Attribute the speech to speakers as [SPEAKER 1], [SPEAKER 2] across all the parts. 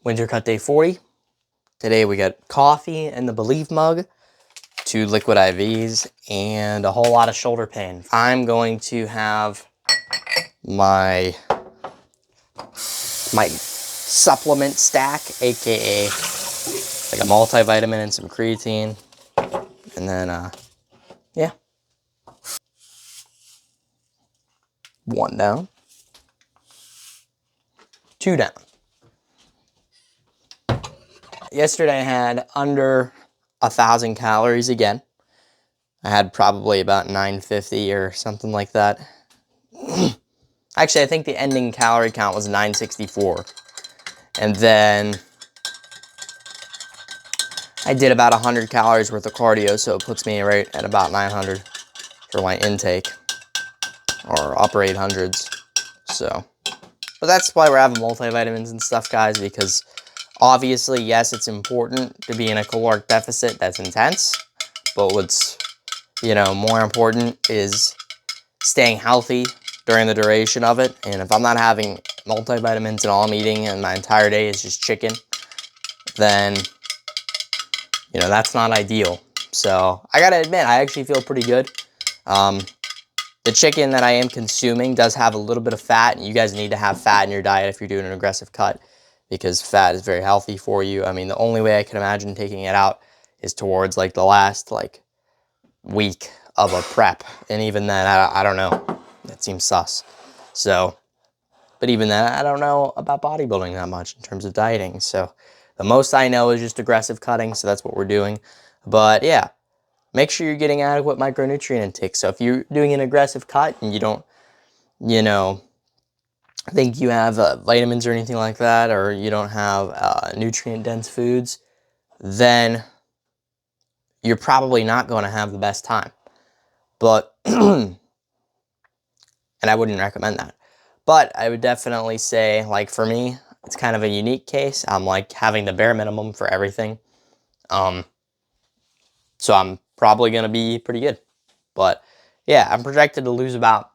[SPEAKER 1] Winter Cut Day 40. Today we got coffee in the Believe mug, 2 liquid IVs, and a whole lot of shoulder pain. I'm going to have my supplement stack, aka like a multivitamin and some creatine, and then yeah, 1 down, 2 down. Yesterday I had under 1,000 calories again. I had probably about 950 or something like that. Actually, I think the ending calorie count was 964. And then I did about 100 calories worth of cardio, so it puts me right at about 900 for my intake, or upper 800s. So, but that's why we're having multivitamins and stuff, guys, because obviously, yes, it's important to be in a caloric deficit that's intense, but what's, more important is staying healthy during the duration of it. And if I'm not having multivitamins and all I'm eating and my entire day is just chicken, then, that's not ideal. So I gotta admit, I actually feel pretty good. The chicken that I am consuming does have a little bit of fat, and you guys need to have fat in your diet if you're doing an aggressive cut, because fat is very healthy for you. I mean, the only way I can imagine taking it out is towards like the last week of a prep, and even then, I don't know. That seems sus. So, but even then, I don't know about bodybuilding that much in terms of dieting. So the most I know is just aggressive cutting, so that's what we're doing. But yeah, make sure you're getting adequate micronutrient intake. So if you're doing an aggressive cut and you don't, think you have vitamins or anything like that, or you don't have nutrient-dense foods, then you're probably not going to have the best time. But, and I wouldn't recommend that. But I would definitely say, for me, it's kind of a unique case. I'm having the bare minimum for everything. So I'm probably going to be pretty good. But yeah, I'm projected to lose about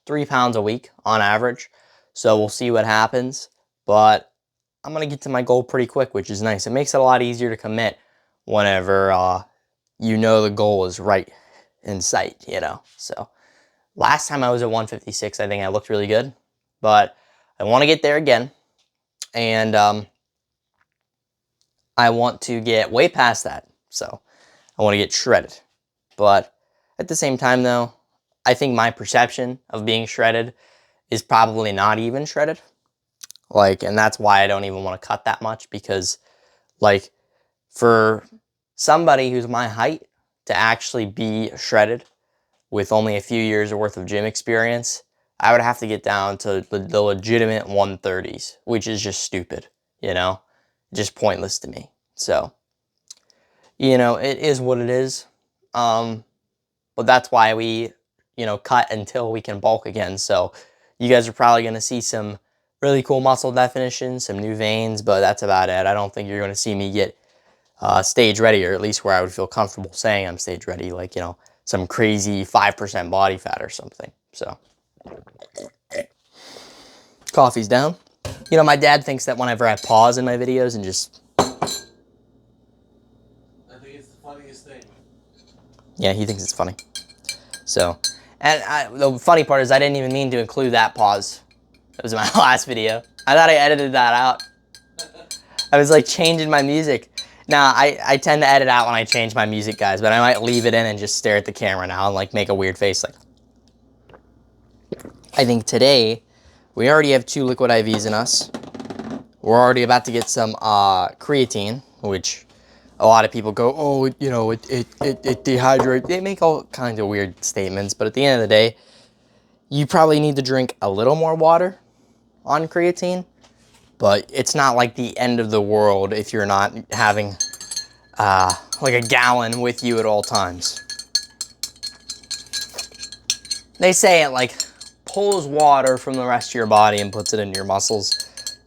[SPEAKER 1] 3 pounds a week on average. So we'll see what happens. But I'm going to get to my goal pretty quick, which is nice. It makes it a lot easier to commit whenever the goal is right in sight, So last time I was at 156, I think I looked really good. But I want to get there again. And I want to get way past that. So I want to get shredded. But at the same time, though, I think my perception of being shredded is probably not even shredded. And that's why I don't even want to cut that much, because, for somebody who's my height to actually be shredded with only a few years worth of gym experience, I would have to get down to the legitimate 130s, which is just stupid, just pointless to me. So, it is what it is. But that's why we, cut until we can bulk again. So you guys are probably going to see some really cool muscle definitions, some new veins, but that's about it. I don't think you're going to see me get stage ready, or at least where I would feel comfortable saying I'm stage ready, some crazy 5% body fat or something. So coffee's down. My dad thinks that whenever I pause in my videos and just...
[SPEAKER 2] I think it's the funniest thing.
[SPEAKER 1] Yeah, he thinks it's funny. So, and the funny part is I didn't even mean to include that pause. That was my last video. I thought I edited that out. I was changing my music. Now, I tend to edit out when I change my music, guys, but I might leave it in and just stare at the camera now and make a weird face. I think today we already have 2 liquid IVs in us. We're already about to get some creatine, which a lot of people go, oh, it dehydrates. They make all kinds of weird statements, but at the end of the day, you probably need to drink a little more water on creatine, but it's not the end of the world if you're not having a gallon with you at all times. They say it pulls water from the rest of your body and puts it into your muscles.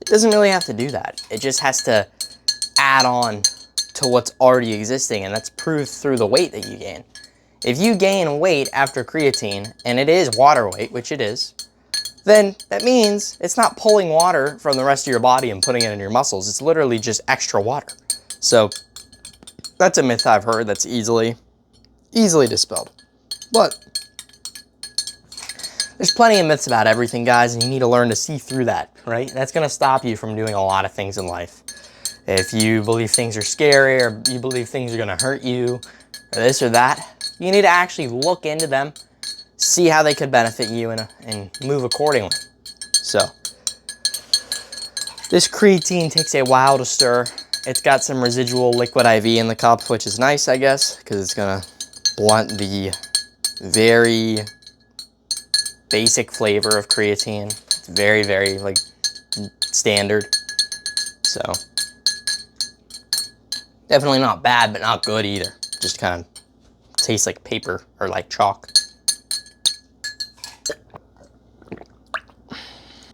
[SPEAKER 1] It doesn't really have to do that. It just has to add on to what's already existing, and that's proved through the weight that you gain. If you gain weight after creatine, and it is water weight, which it is, then that means it's not pulling water from the rest of your body and putting it in your muscles. It's literally just extra water. So that's a myth I've heard that's easily dispelled. But there's plenty of myths about everything, guys, and you need to learn to see through that, right? That's gonna stop you from doing a lot of things in life. If you believe things are scary, or you believe things are gonna hurt you, or this or that, you need to actually look into them, see how they could benefit you, and move accordingly. So, this creatine takes a while to stir. It's got some residual liquid IV in the cup, which is nice, I guess, because it's gonna blunt the very basic flavor of creatine. It's very, very like standard. So definitely not bad, but not good either. Just kind of tastes like paper or like chalk.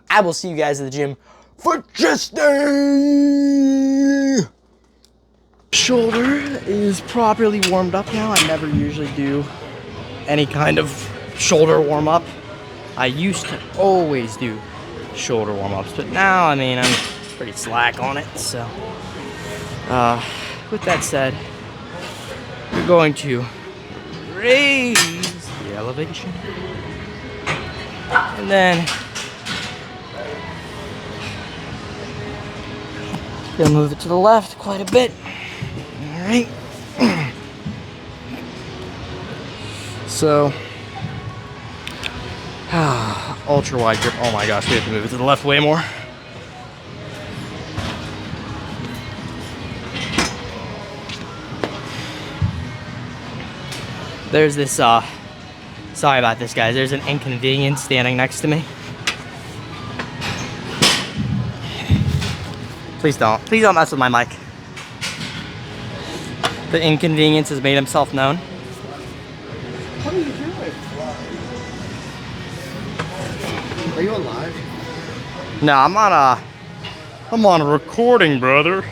[SPEAKER 1] I will see you guys at the gym for chest day. Shoulder is properly warmed up now. I never usually do any kind of shoulder warm up. I used to always do shoulder warm-ups, but now, I mean, I'm pretty slack on it, so. With that said, we're going to raise the elevation. And then, gonna move it to the left quite a bit. All right. So, ultra wide grip. Oh my gosh, we have to move it to the left way more. There's this, sorry about this, guys. There's an inconvenience standing next to me. Please don't mess with my mic. The inconvenience has made himself known.
[SPEAKER 2] What are you doing? Are you on live?
[SPEAKER 1] No, I'm on a recording, brother.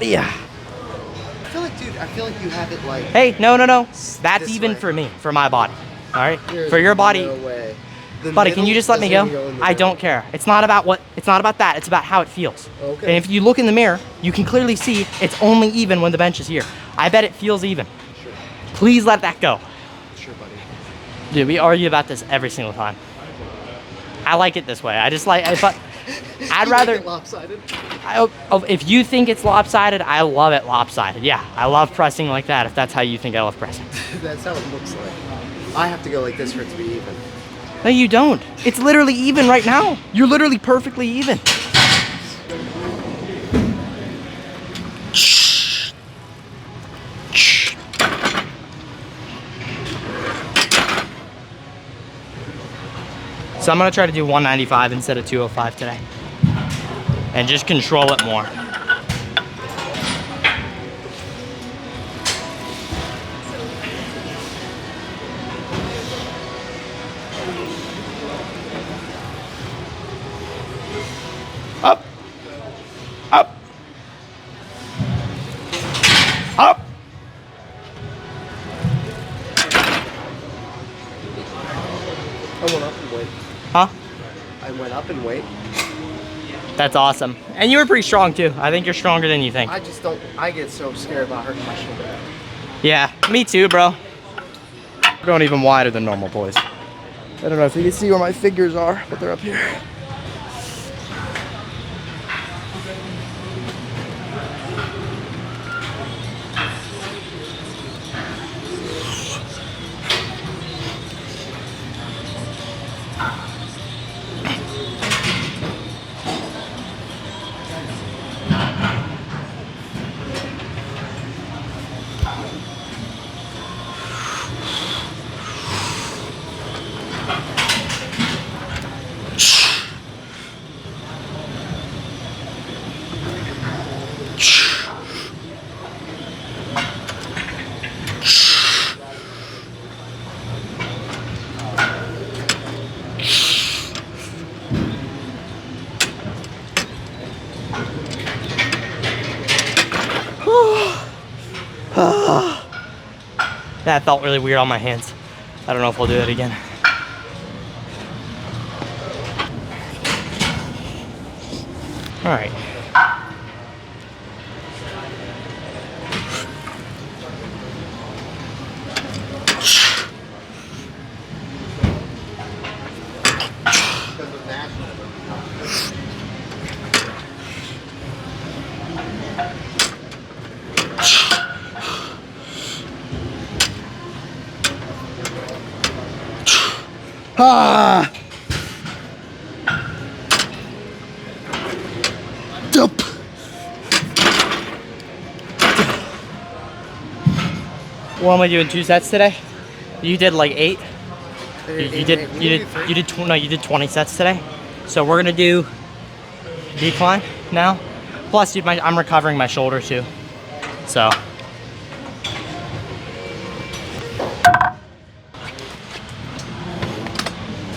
[SPEAKER 1] Yeah.
[SPEAKER 2] I feel like you have it like...
[SPEAKER 1] Hey, no. That's even way. For me, for my body. All right? For your body.
[SPEAKER 2] No way.
[SPEAKER 1] Buddy, can you just let me go? I don't care. It's not about that. It's about how it feels.
[SPEAKER 2] Okay.
[SPEAKER 1] And if you look in the mirror, you can clearly see it's only even when the bench is here. I bet it feels even.
[SPEAKER 2] Sure.
[SPEAKER 1] Please let that go.
[SPEAKER 2] Sure, buddy.
[SPEAKER 1] Dude, we argue about this every single time. I like it this way. I just like, but I'd rather.
[SPEAKER 2] Like it lopsided?
[SPEAKER 1] If you think it's lopsided, I love it lopsided. Yeah, I love pressing like that. If that's how you think I love pressing.
[SPEAKER 2] That's how it looks like. I have to go like this for it to be even.
[SPEAKER 1] No, you don't. It's literally even right now. You're literally perfectly even. So I'm gonna try to do 195 instead of 205 today. And just control it more. Up. Up. Up.
[SPEAKER 2] I went up in weight.
[SPEAKER 1] Huh?
[SPEAKER 2] I went up in weight.
[SPEAKER 1] That's awesome. And you were pretty strong too. I think you're stronger than you think.
[SPEAKER 2] I get so scared about hurting my shoulder.
[SPEAKER 1] Yeah, me too, bro. We're going even wider than normal, boys. I don't know if you can see where my fingers are, but they're up here. That felt really weird on my hands. I don't know if I'll do that again. All right.
[SPEAKER 2] Ah! Dup.
[SPEAKER 1] What am I doing? 2 sets today? You did like 8. You did 20 sets today. So we're gonna do decline now. Plus, dude, I'm recovering my shoulder too. So.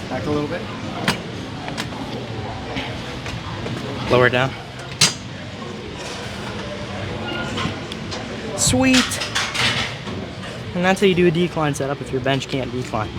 [SPEAKER 2] Back a little bit.
[SPEAKER 1] Lower it down. Sweet. And that's how you do a decline setup if your bench can't decline.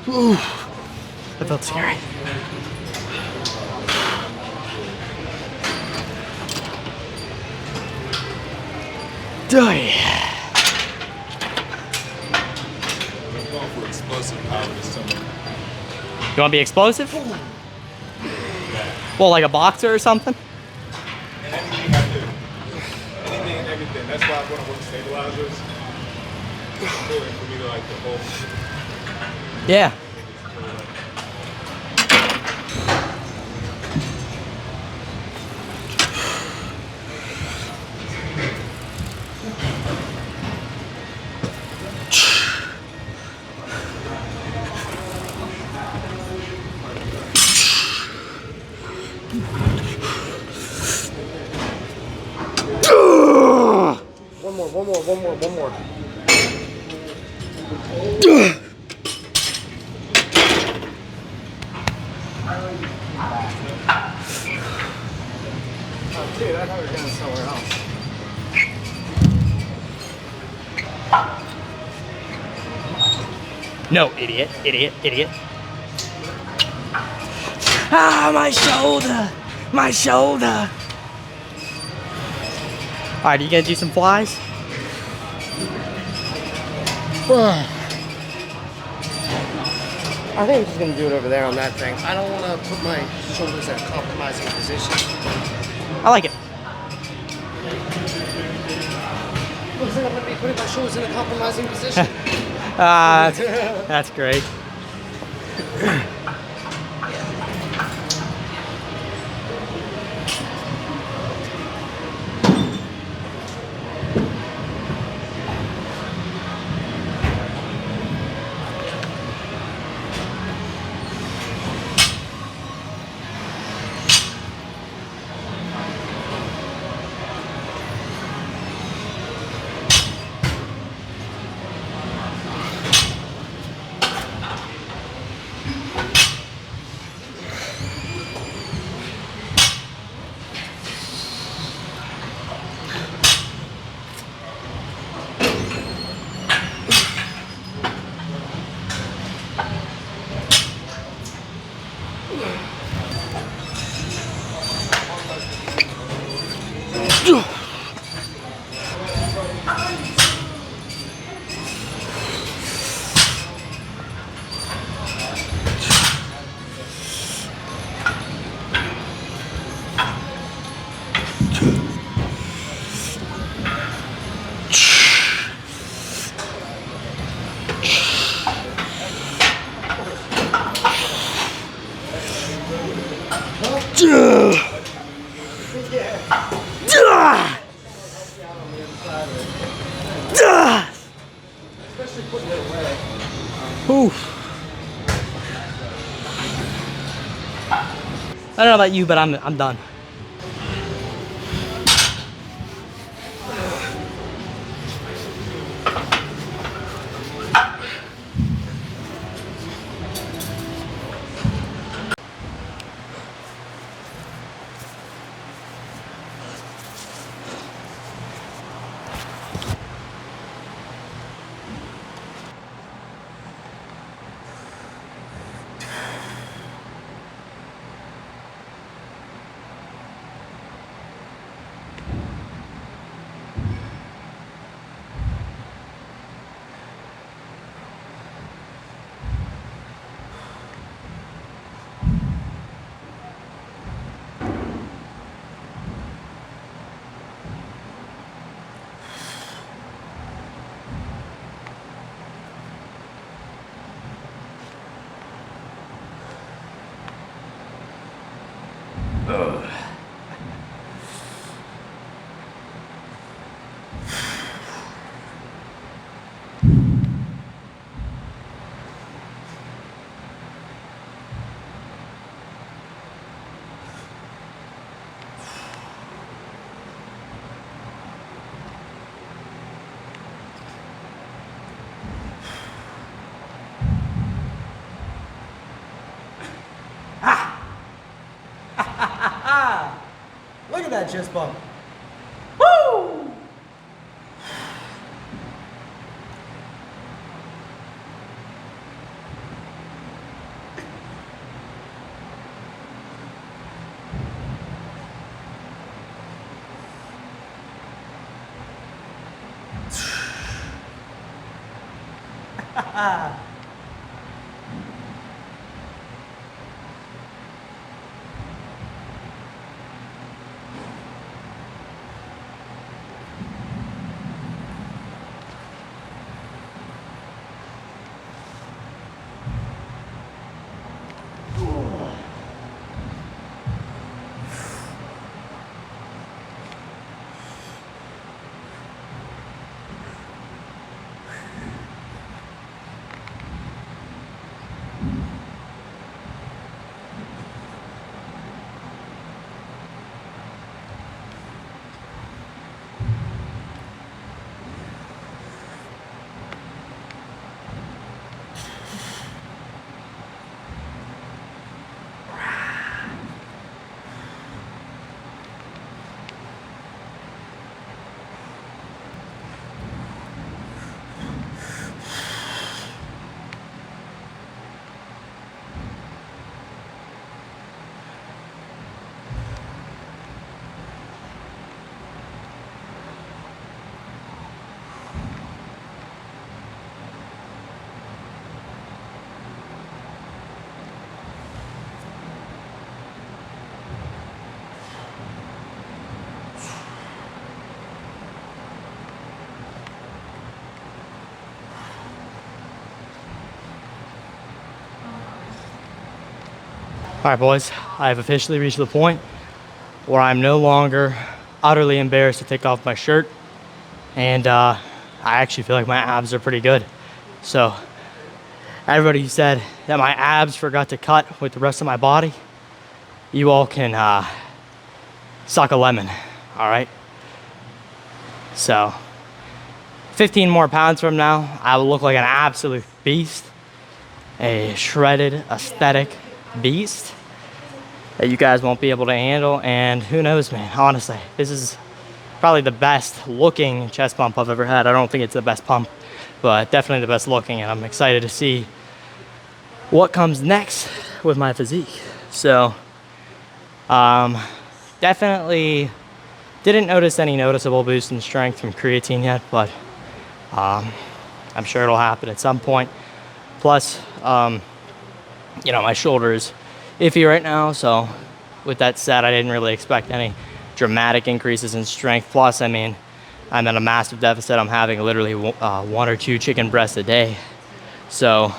[SPEAKER 1] Ooh, that felt scary. Die. You want to be explosive? Well, like a boxer or something?
[SPEAKER 3] Anything I do. Anything and everything. That's why when I work stabilizers, it's important for me to like the whole.
[SPEAKER 1] Yeah.
[SPEAKER 2] One more. Oh, dude, I thought we were going somewhere else.
[SPEAKER 1] No, idiot. Ah, my shoulder! My shoulder! Alright, you gonna do some flies?
[SPEAKER 2] I think I'm just going to do it over there on that thing. I don't want to put my shoulders in a compromising position.
[SPEAKER 1] I like it.
[SPEAKER 2] Looks like I'm going to be putting my shoulders in a compromising position.
[SPEAKER 1] That's great.
[SPEAKER 4] Whew. I don't know about you, but I'm done. Look at that chest bump. Woo! All right, boys, I have officially reached the point where I'm no longer utterly embarrassed to take off my shirt. And I actually feel like my abs are pretty good. So everybody who said that my abs forgot to cut with the rest of my body, you all can suck a lemon, all right? So 15 more pounds from now, I will look like an absolute beast, a shredded aesthetic beast that you guys won't be able to handle. And who knows, man, honestly, this is probably the best looking chest pump I've ever had. I don't think it's the best pump, but definitely the best looking, and I'm excited to see what comes next with my physique. So definitely didn't notice any noticeable boost in strength from creatine yet, but I'm sure it'll happen at some point. Plus, you know, my shoulder is iffy right now, so with that said, I didn't really expect any dramatic increases in strength. Plus, I mean, I'm at a massive deficit. I'm having literally 1 or 2 chicken breasts a day. So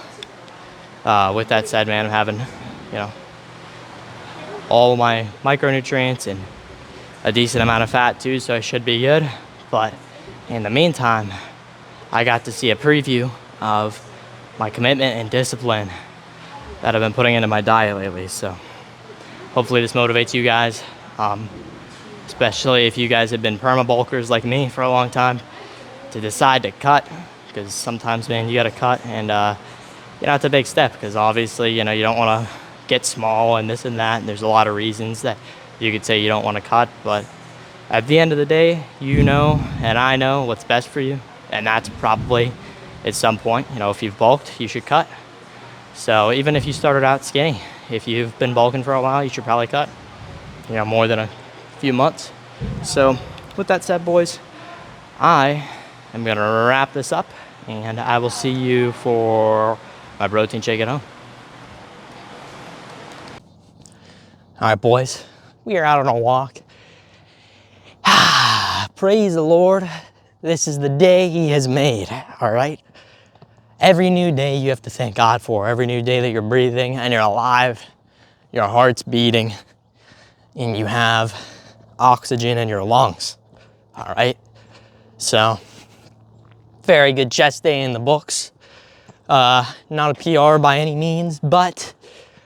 [SPEAKER 4] with that said, man, I'm having, you know, all my micronutrients and a decent amount of fat too, so I should be good. But in the meantime, I got to see a preview of my commitment and discipline that I've been putting into my diet lately. So hopefully this motivates you guys, especially if you guys have been perma bulkers like me for a long time, to decide to cut, because sometimes, man, you got to cut. And it's a big step, because obviously, you don't want to get small and this and that, and there's a lot of reasons that you could say you don't want to cut. But at the end of the day, and I know what's best for you, and that's probably at some point, if you've bulked, you should cut. So even if you started out skinny, if you've been bulking for a while, you should probably cut, more than a few months. So with that said, boys, I am going to wrap this up, and I will see you for my protein shake at home. All right, boys, we are out on a walk. Praise the Lord. This is the day he has made, all right? Every new day you have to thank God for. Every new day that you're breathing and you're alive, your heart's beating, and you have oxygen in your lungs, all right? So, very good chest day in the books. Not a PR by any means, but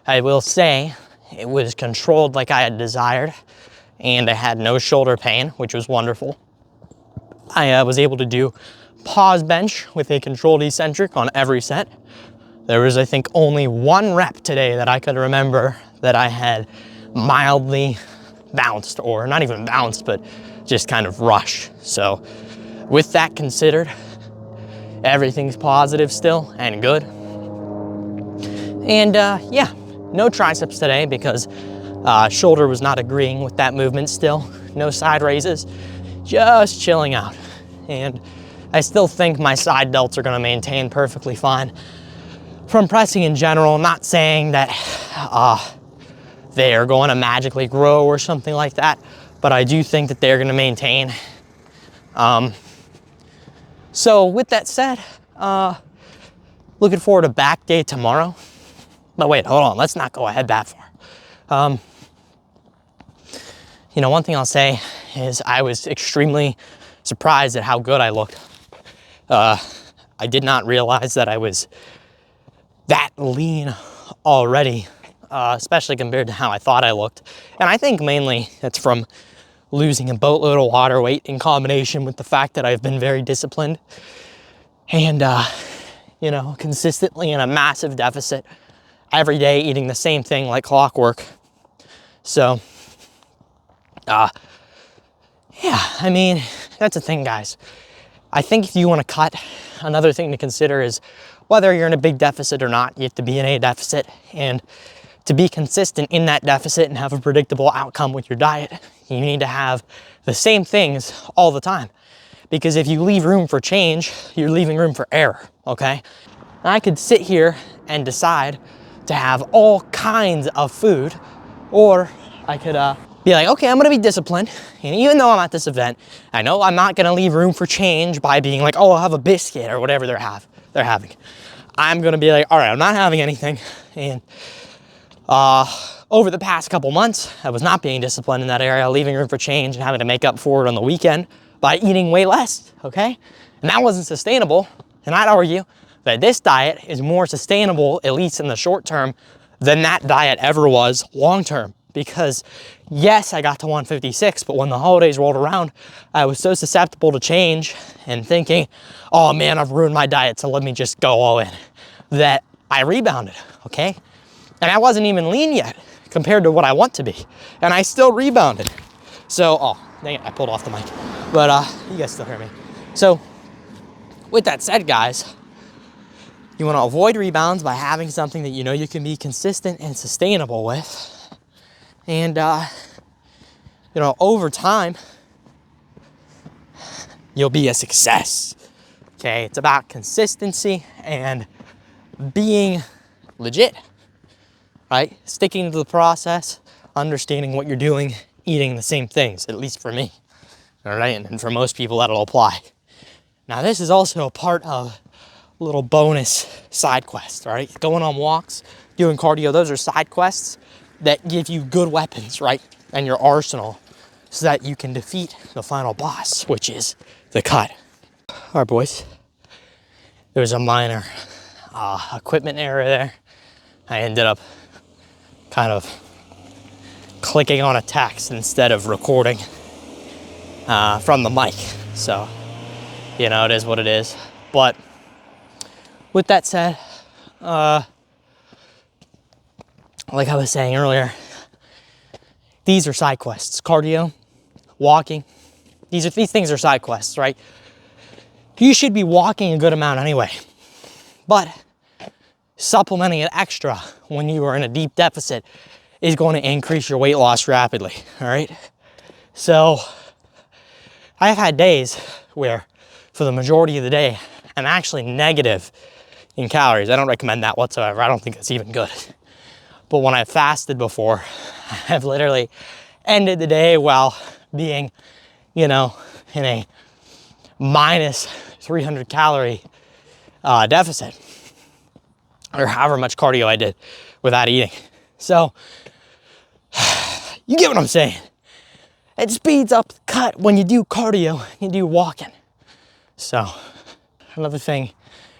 [SPEAKER 4] I will say it was controlled like I had desired, and I had no shoulder pain, which was wonderful. I was able to do pause bench with a controlled eccentric on every set. There was, I think, only one rep today that I could remember that I had mildly bounced, or not even bounced, but just kind of rushed. So with that considered, everything's positive still and good. And yeah, no triceps today because shoulder was not agreeing with that movement still. No side raises, just chilling out. And I still think my side delts are gonna maintain perfectly fine. From pressing in general, I'm not saying that they are going to magically grow or something like that, but I do think that they're gonna maintain. So with that said, looking forward to back day tomorrow. But wait, hold on, let's not go ahead that far. One thing I'll say is I was extremely surprised at how good I looked. I did not realize that I was that lean already, especially compared to how I thought I looked. And I think mainly that's from losing a boatload of water weight in combination with the fact that I've been very disciplined and, consistently in a massive deficit every day, eating the same thing like clockwork. So, yeah, I mean, that's the thing, guys. I think if you want to cut, another thing to consider is whether you're in a big deficit or not, you have to be in a deficit. And to be consistent in that deficit and have a predictable outcome with your diet, you need to have the same things all the time. Because if you leave room for change, you're leaving room for error, okay? And I could sit here and decide to have all kinds of food, or I could be like, okay, I'm gonna be disciplined. And even though I'm at this event, I know I'm not gonna leave room for change by being like, oh, I'll have a biscuit or whatever they're having. I'm gonna be like, all right, I'm not having anything. And over the past couple months, I was not being disciplined in that area, leaving room for change and having to make up for it on the weekend by eating way less, okay? And that wasn't sustainable. And I'd argue that this diet is more sustainable, at least in the short term, than that diet ever was long term. Because yes, I got to 156, but when the holidays rolled around, I was so susceptible to change and thinking, oh man, I've ruined my diet, so let me just go all in, that I rebounded, okay? And I wasn't even lean yet compared to what I want to be. And I still rebounded. So, oh, dang it, I pulled off the mic. But you guys still hear me. So, with that said, guys, you want to avoid rebounds by having something that you know you can be consistent and sustainable with. And, over time, you'll be a success, okay? It's about consistency and being legit, right? Sticking to the process, understanding what you're doing, eating the same things, at least for me, all right? And for most people, that'll apply. Now, this is also a part of a little bonus side quest, all right? Going on walks, doing cardio, those are side quests that give you good weapons, right? And your arsenal so that you can defeat the final boss, which is the cut. All right, boys. there was a minor equipment error there. I ended up kind of clicking on a text instead of recording from the mic. So, you know, it is what it is. But with that said, like I was saying earlier, these are side quests. Cardio, walking, these things are side quests, right? You should be walking a good amount anyway, but supplementing it extra when you are in a deep deficit is going to increase your weight loss rapidly, all right? So I've had days where for the majority of the day, I'm actually negative in calories. I don't recommend that whatsoever. I don't think it's even good. But when I fasted before, I've literally ended the day while being, you know, in a minus 300 calorie deficit, or however much cardio I did without eating. So you get what I'm saying. It speeds up the cut when you do cardio, you do walking. So another thing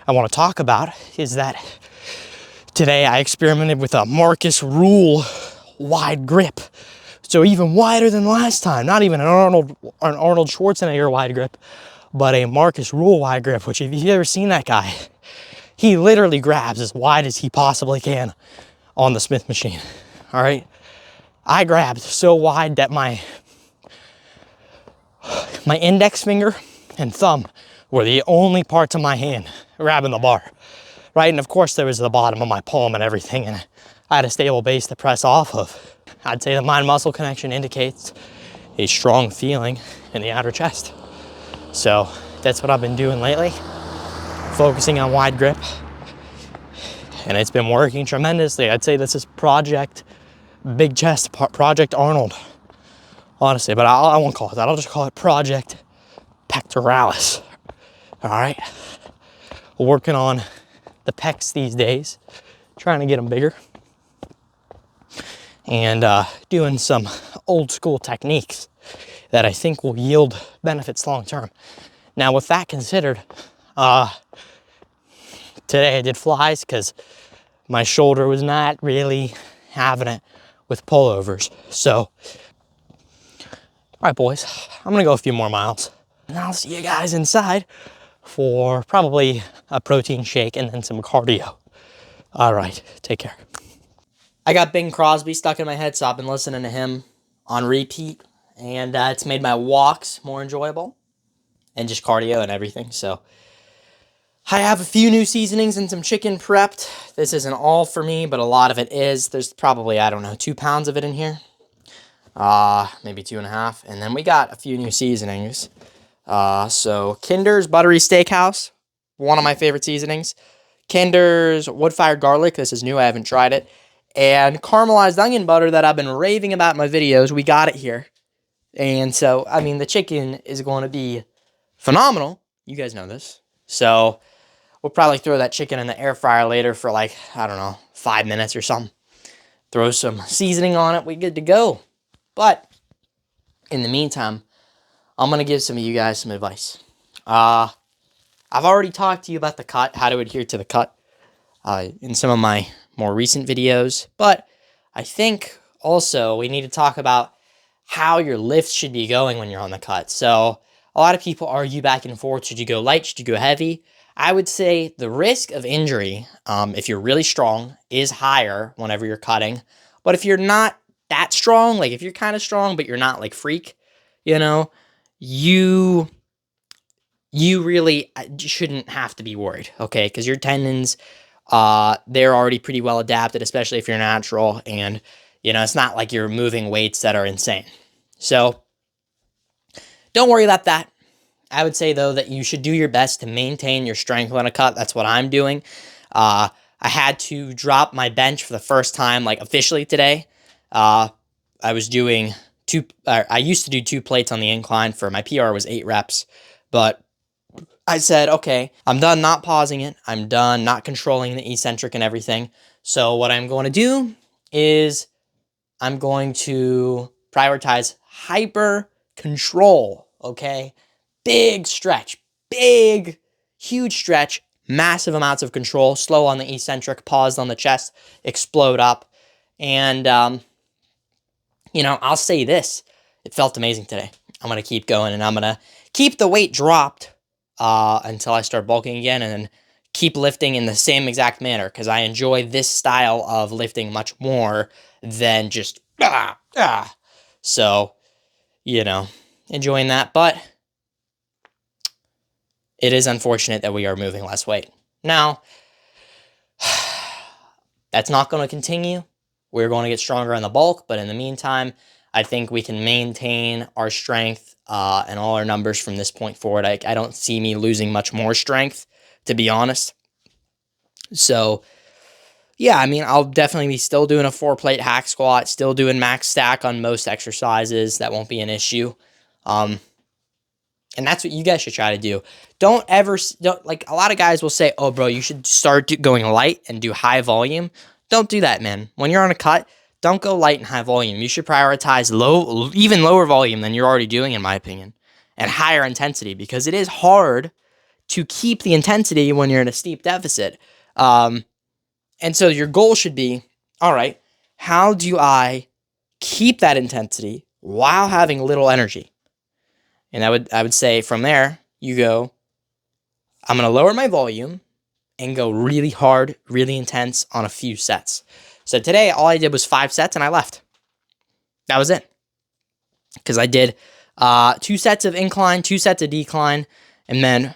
[SPEAKER 4] I want to talk about is that today I experimented with a Marcus Rule wide grip. So even wider than last time, not even an Arnold Schwarzenegger wide grip, but a Marcus Rule wide grip, which if you've ever seen that guy, he literally grabs as wide as he possibly can on the Smith machine, all right? I grabbed so wide that my index finger and thumb were the only parts of my hand grabbing the bar, right? And of course there was the bottom of my palm and everything, and I had a stable base to press off of. I'd say the mind-muscle connection indicates a strong feeling in the outer chest. So that's what I've been doing lately, focusing on wide grip, and it's been working tremendously. I'd say this is Project Big Chest, Project Arnold, honestly, but I won't call it that. I'll just call it Project Pectoralis, all right? Working on the pecs these days, trying to get them bigger, and doing some old school techniques that I think will yield benefits long term. Now, with that considered, today I did flies because my shoulder was not really having it with pullovers. So, all right, boys, I'm gonna go a few more miles, and I'll see you guys inside for probably a protein shake and then some cardio. All right, take care. I got Bing Crosby stuck in my head, so I've been listening to him on repeat, and it's made my walks more enjoyable and just cardio and everything. So I have a few new seasonings and some chicken prepped. This isn't all for me, but a lot of it is. There's probably, I don't know, 2 pounds of it in here. Maybe 2.5. And then we got a few new seasonings. So Kinder's Buttery Steakhouse, one of my favorite seasonings. Kinder's Wood-Fired Garlic, this is new, I haven't tried it. And Caramelized Onion Butter that I've been raving about in my videos, we got it here. And so, I mean, the chicken is going to be phenomenal. You guys know this. So we'll probably throw that chicken in the air fryer later for like, I don't know, 5 minutes or something. Throw some seasoning on it, we're good to go. But in the meantime, I'm going to give some of you guys some advice. I've already talked to you about the cut, how to adhere to the cut in some of my more recent videos. But I think also we need to talk about how your lifts should be going when you're on the cut. So a lot of people argue back and forth. Should you go light? Should you go heavy? I would say the risk of injury, if you're really strong, is higher whenever you're cutting. But if you're not that strong, like if you're kind of strong, but you're not like freak, you know, you really shouldn't have to be worried, okay? Because your tendons, they're already pretty well adapted, especially if you're natural. And, you know, it's not like you're moving weights that are insane. So don't worry about that. I would say, though, that you should do your best to maintain your strength on a cut. That's what I'm doing. I had to drop my bench for the first time, like, officially today. I was doing I used to do 2 plates on the incline. For my PR was 8 reps. But I said, okay, I'm done not pausing it. I'm done not controlling the eccentric and everything. So what I'm going to do is I'm going to prioritize hyper control, okay? Big stretch, big, huge stretch,
[SPEAKER 1] massive amounts of control, slow on the eccentric, paused on the chest, explode up. And, you know, I'll say this. It felt amazing today. I'm going to keep going, and I'm going to keep the weight dropped until I start bulking again, and then keep lifting in the same exact manner, because I enjoy this style of lifting much more than just So, you know, enjoying that, but it is unfortunate that we are moving less weight. Now, that's not going to continue. We're going to get stronger on the bulk, but in the meantime, I think we can maintain our strength and all our numbers from this point forward. I don't see me losing much more strength, to be honest. So, yeah, I mean, I'll definitely be still doing a 4-plate hack squat, still doing max stack on most exercises. That won't be an issue. And that's what you guys should try to do. Don't, like, a lot of guys will say, oh, bro, you should start going light and do high volume. Don't do that, man. When you're on a cut, don't go light and high volume. You should prioritize even lower volume than you're already doing, in my opinion, and higher intensity, because it is hard to keep the intensity when you're in a steep deficit. And so your goal should be, all right, how do I keep that intensity while having little energy? And I would say from there, you go, I'm going to lower my volume and go really hard, really intense on a few sets. So today, all I did was 5 sets and I left. That was it. Because I did 2 sets of incline, 2 sets of decline, and then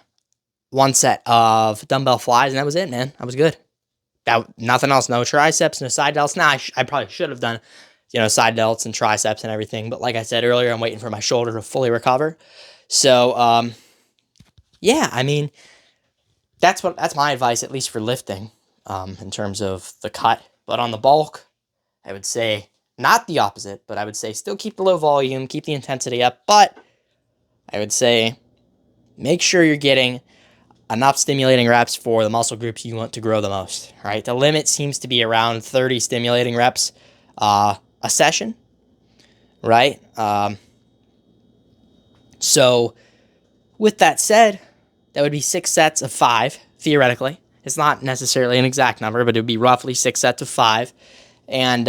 [SPEAKER 1] 1 set of dumbbell flies, and that was it, man. I was good. Nothing else, no triceps, no side delts. Now, I probably should have done, you know, side delts and triceps and everything. But like I said earlier, I'm waiting for my shoulder to fully recover. So, yeah, I mean, that's my advice, at least for lifting, in terms of the cut. But on the bulk, I would say not the opposite, but I would say still keep the low volume, keep the intensity up. But I would say make sure you're getting enough stimulating reps for the muscle groups you want to grow the most, right? The limit seems to be around 30 stimulating reps a session, right? So with that said, that would be 6 sets of 5, theoretically. It's not necessarily an exact number, but it would be roughly 6 sets of 5. And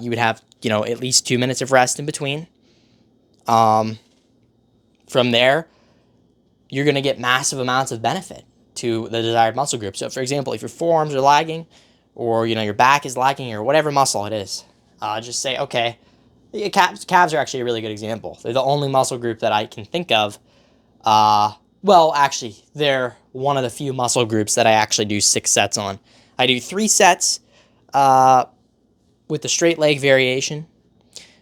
[SPEAKER 1] you would have, you know, at least 2 minutes of rest in between. From there, you're going to get massive amounts of benefit to the desired muscle group. So, for example, if your forearms are lagging, or, you know, your back is lagging, or whatever muscle it is, just say, okay, calves are actually a really good example. They're the only muscle group that I can think of. Well, actually, they're one of the few muscle groups that I actually do 6 sets on. I do 3 sets with the straight leg variation,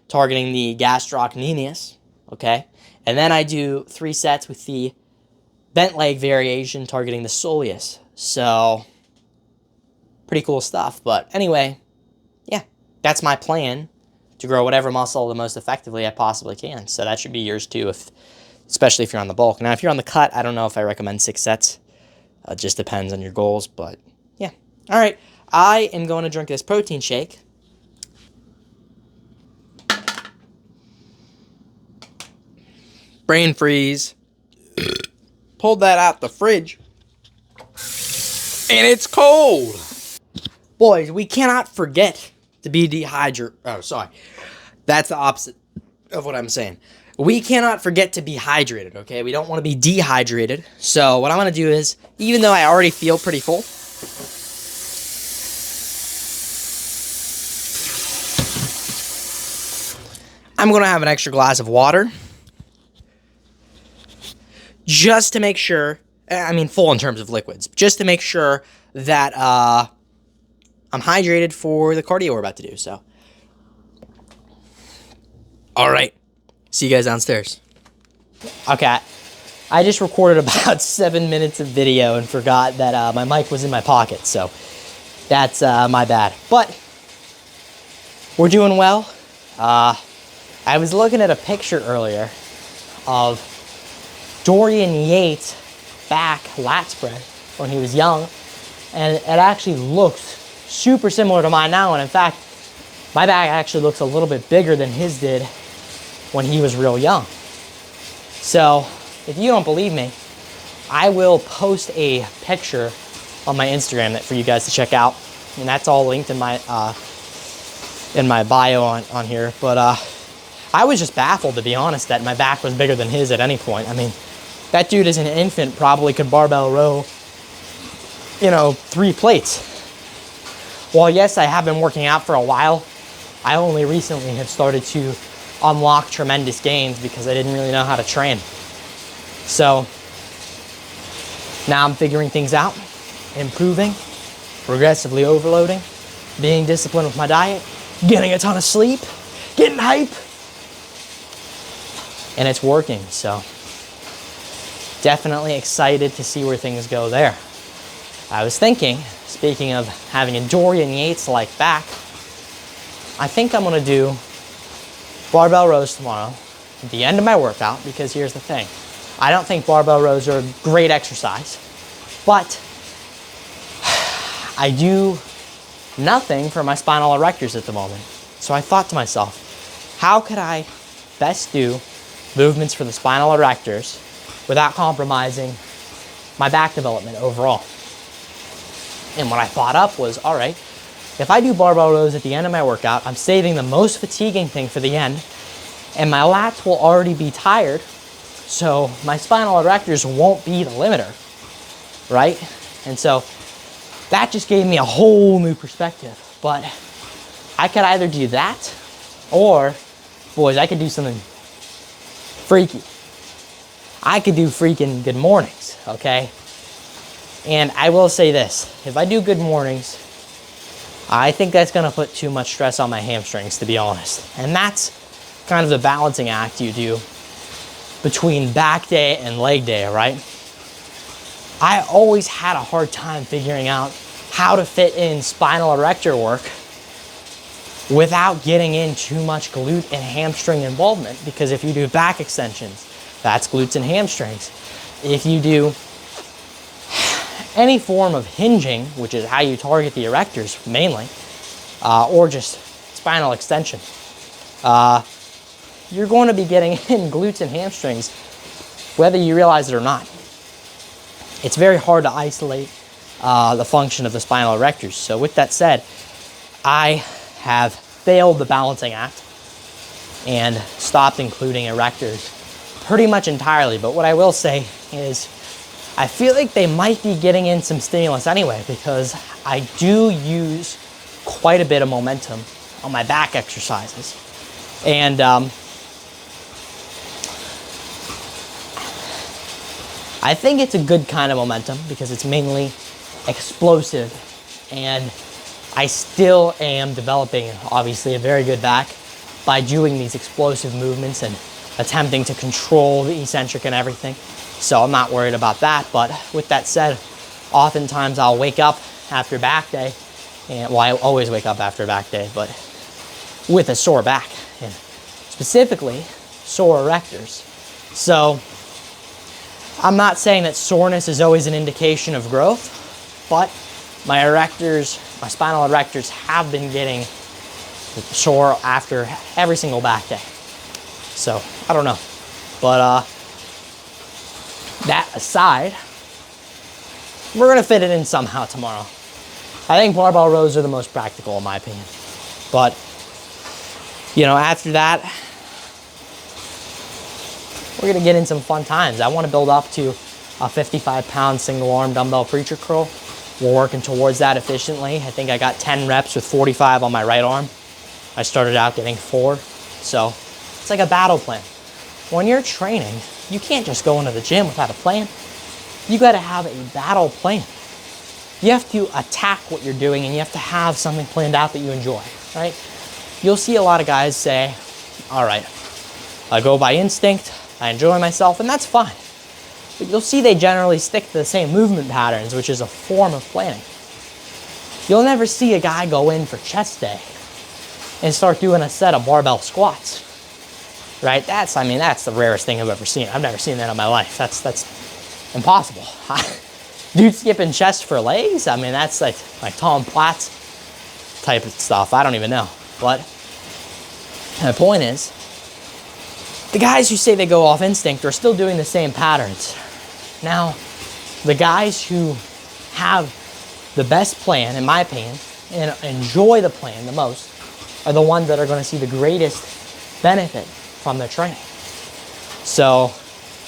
[SPEAKER 1] targeting the gastrocnemius, okay? And then I do 3 sets with the bent leg variation, targeting the soleus. So, pretty cool stuff. But anyway, yeah, that's my plan to grow whatever muscle the most effectively I possibly can. So that should be yours too, especially if you're on the bulk. Now, if you're on the cut, I don't know if I recommend 6 sets. It just depends on your goals, but yeah. All right, I am going to drink this protein shake. Brain freeze. Pulled that out the fridge. And it's cold. Boys, we cannot forget to be dehydrated. Oh, sorry. That's the opposite of what I'm saying. We cannot forget to be hydrated, okay? We don't want to be dehydrated. So what I'm going to do is, even though I already feel pretty full, I'm going to have an extra glass of water. Just to make sure, I mean full in terms of liquids, just to make sure that I'm hydrated for the cardio we're about to do, so. All right. See you guys downstairs. Okay, I just recorded about 7 minutes of video and forgot that my mic was in my pocket, so that's my bad. But we're doing well. I was looking at a picture earlier of Dorian Yates' back lat spread when he was young, and it actually looks super similar to mine now, and in fact, my back actually looks a little bit bigger than his did when he was real young. So, if you don't believe me, I will post a picture
[SPEAKER 4] on my Instagram for you guys to check out. And that's all linked in my bio on here. But I was just baffled, to be honest, that my back was bigger than his at any point. I mean, that dude as an infant probably could barbell row, 3 plates. Well, yes, I have been working out for a while. I only recently have started to unlock tremendous gains because I didn't really know how to train. So now I'm figuring things out, improving, progressively overloading, being disciplined with my diet, getting a ton of sleep, getting hype, and it's working. So definitely excited to see where things go there. I was thinking, speaking of having a Dorian Yates-like back, I think I'm gonna do barbell rows tomorrow at the end of my workout, because here's the thing. I don't think barbell rows are a great exercise, but I do nothing for my spinal erectors at the moment. So I thought to myself, how could I best do movements for the spinal erectors without compromising my back development overall? And what I thought up was, all right, if I do barbell rows at the end of my workout, I'm saving the most fatiguing thing for the end, and my lats will already be tired, so my spinal erectors won't be the limiter, right? And so that just gave me a whole new perspective. But I could either do that, or, boys, I could do something freaky. I could do freaking good mornings, okay? And I will say this, if I do good mornings, I think that's gonna put too much stress on my hamstrings, to be honest. And that's kind of the balancing act you do between back day and leg day, right? I always had a hard time figuring out how to fit in spinal erector work without getting in too much glute and hamstring involvement, because if you do back extensions, that's glutes and hamstrings. If you do any form of hinging, which is how you target the erectors mainly, or just spinal extension, you're going to be getting in glutes and hamstrings whether you realize it or not. It's very hard to isolate the function of the spinal erectors. So with that said, I have failed the balancing act and stopped including erectors pretty much entirely. But what I will say is I feel like they might be getting in some stimulus anyway, because I do use quite a bit of momentum on my back exercises. And I think it's a good kind of momentum because it's mainly explosive, and I still am developing, obviously, a very good back by doing these explosive movements and attempting to control the eccentric and everything. So I'm not worried about that. But with that said, oftentimes I'll wake up after back day, and well, I always wake up after back day, but with a sore back, and specifically sore erectors. So I'm not saying that soreness is always an indication of growth, but my erectors, my spinal erectors have been getting sore after every single back day. So I don't know, but that aside, we're gonna fit it in somehow tomorrow. I think barbell rows are the most practical in my opinion. But, after that, we're gonna get in some fun times. I wanna build up to a 55-pound single arm dumbbell preacher curl. We're working towards that efficiently. I think I got 10 reps with 45 on my right arm. I started out getting 4. So it's like a battle plan. When you're training, you can't just go into the gym without a plan. You gotta have a battle plan. You have to attack what you're doing, and you have to have something planned out that you enjoy, right? You'll see a lot of guys say, all right, I go by instinct, I enjoy myself, and that's fine. But you'll see they generally stick to the same movement patterns, which is a form of planning. You'll never see a guy go in for chest day and start doing a set of barbell squats, right? That's the rarest thing I've ever seen. I've never seen that in my life. That's impossible. Dude skipping chest for legs? That's like Tom Platz type of stuff. I don't even know. But the point is, the guys who say they go off instinct are still doing the same patterns. Now, the guys who have the best plan, in my opinion, and enjoy the plan the most, are the ones that are going to see the greatest benefit from the training. So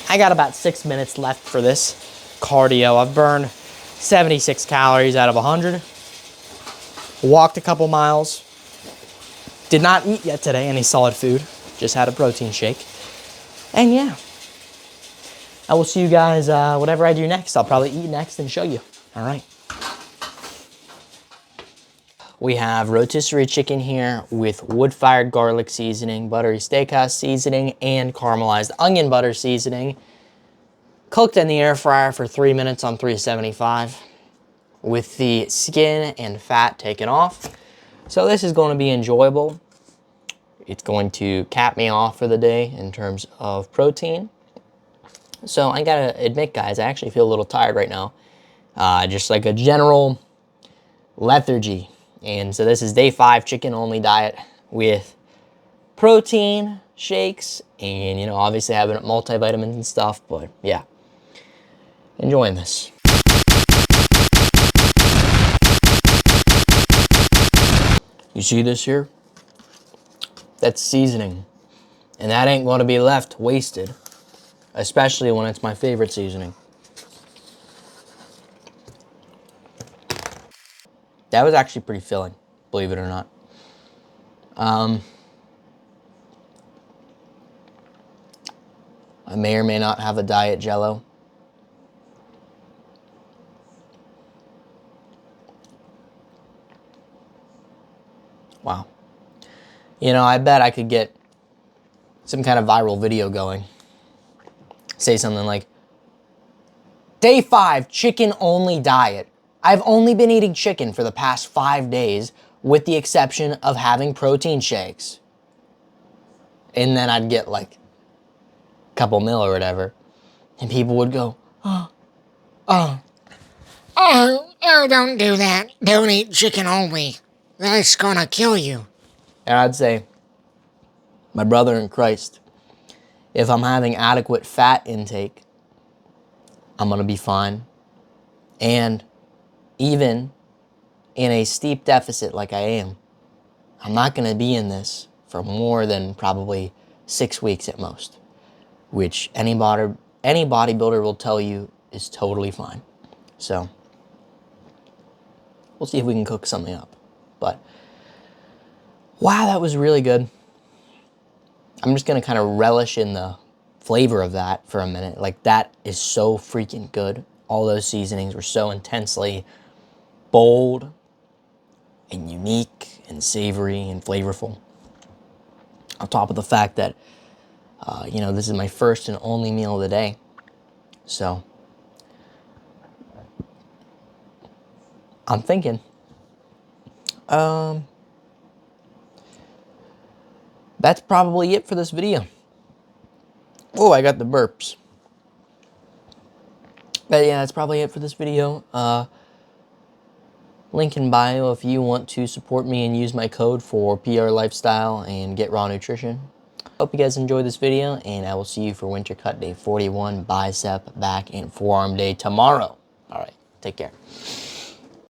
[SPEAKER 4] I got about 6 minutes left for this cardio. I've burned 76 calories out of 100. Walked a couple miles. Did not eat yet today, any solid food. Just had a protein shake. And yeah, I will see you guys, whatever I do next. I'll probably eat next and show you. All right. We have rotisserie chicken here with wood-fired garlic seasoning, buttery steakhouse seasoning, and caramelized onion butter seasoning. Cooked in the air fryer for 3 minutes on 375 with the skin and fat taken off. So this is going to be enjoyable. It's going to cap me off for the day in terms of protein. So I gotta admit, guys, I actually feel a little tired right now. Just like a general lethargy. And so this is day 5 chicken only diet with protein shakes and, you know, obviously having multivitamins and stuff, but yeah, enjoying this. You see this here? That's seasoning. And that ain't gonna be left wasted, especially when it's my favorite seasoning. That was actually pretty filling, believe it or not. I may or may not have a diet Jell-O. Wow. You know, I bet I could get some kind of viral video going. Say something like, day 5, chicken only diet. I've only been eating chicken for the past 5 days with the exception of having protein shakes. And then I'd get like a couple mil or whatever. And people would go, oh,
[SPEAKER 2] Don't do that. Don't eat chicken only. That's gonna kill you.
[SPEAKER 1] And I'd say, my brother in Christ, if I'm having adequate fat intake, I'm gonna be fine. And even in a steep deficit like I am, I'm not gonna be in this for more than probably 6 weeks at most, which any bodybuilder will tell you is totally fine. So we'll see if we can cook something up. But wow, that was really good. I'm just gonna kind of relish in the flavor of that for a minute. Like, that is so freaking good. All those seasonings were so intensely bold and unique and savory and flavorful. On top of the fact that, you know, this is my first and only meal of the day. So I'm thinking, that's probably it for this video. Oh, I got the burps. But yeah, that's probably it for this video. Link in bio if you want to support me and use my code for PR Lifestyle and get raw nutrition. Hope you guys enjoyed this video, and I will see you for Winter Cut Day 41, bicep, back, and forearm day tomorrow. All right, take care.